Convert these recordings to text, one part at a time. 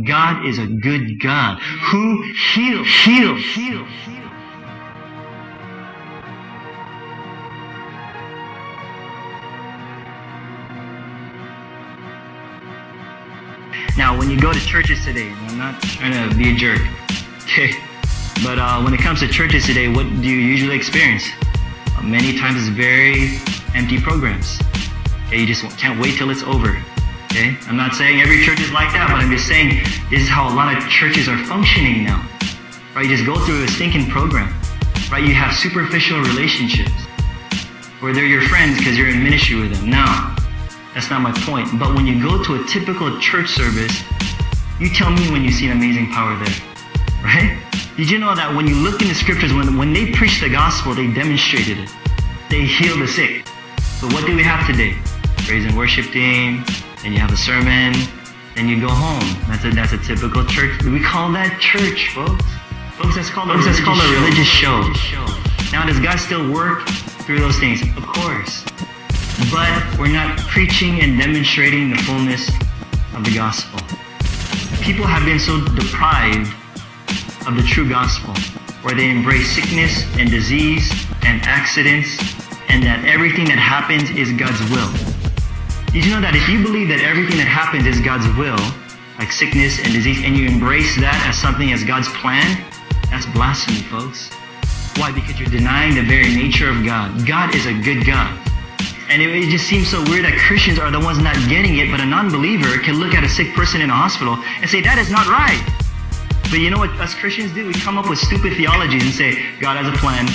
God is a good God who heals. Now, when you go to churches today, I'm not trying to be a jerk, okay? But when it comes to churches today, what do you usually experience? Many times it's very empty programs. Okay, you just can't wait till it's over. Okay, I'm not saying every church is like that, but I'm just saying this is how a lot of churches are functioning now. Right? You just go through a stinking program. Right? You have superficial relationships where they're your friends because you're in ministry with them. Now, that's not my point. But when you go to a typical church service, you tell me when you see an amazing power there. Right? Did you know that when you look in the scriptures, when they preached the gospel, they demonstrated it. They healed the sick. But what do we have today? Praise and worship team, then you have a sermon, then you go home. That's a typical church. We call that church, folks. Folks, that's called a religious show. Now, does God still work through those things? Of course. But we're not preaching and demonstrating the fullness of the gospel. People have been so deprived of the true gospel, where they embrace sickness and disease and accidents, and that everything that happens is God's will. Did you know that if you believe that everything that happens is God's will, like sickness and disease, and you embrace that as something as God's plan, that's blasphemy, folks. Why? Because you're denying the very nature of God. God is a good God. And it just seems so weird that Christians are the ones not getting it, but a non-believer can look at a sick person in a hospital and say, that is not right. But you know what us Christians do? We come up with stupid theologies and say, God has a plan.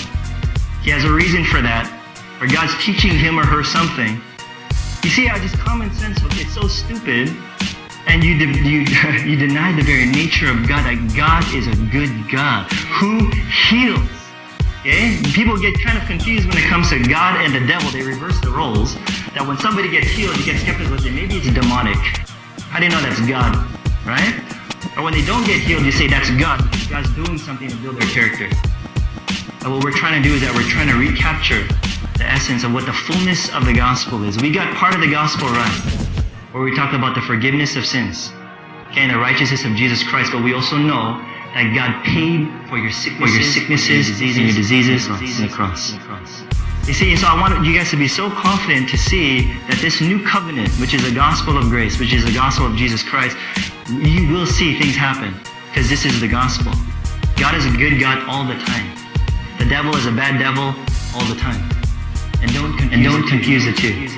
He has a reason for that. Or God's teaching him or her something. You see how just common sense, it's so stupid. And you deny the very nature of God, that God is a good God who heals. Okay? People get kind of confused when it comes to God and the devil. They reverse the roles. That when somebody gets healed, you get skeptical and say, maybe it's demonic. How do you know that's God? Right? Or when they don't get healed, you say that's God. God's doing something to build their character. And what we're trying to do is that we're trying to recapture the essence of what the fullness of the gospel is. We got part of the gospel right, where we talk about the forgiveness of sins, okay, and the righteousness of Jesus Christ, but we also know that God paid for your sicknesses and your diseases on the cross. You see, so I want you guys to be so confident to see that this new covenant, which is the gospel of grace, which is the gospel of Jesus Christ, you will see things happen, because this is the gospel. God is a good God all the time. The devil is a bad devil all the time. And don't confuse the two.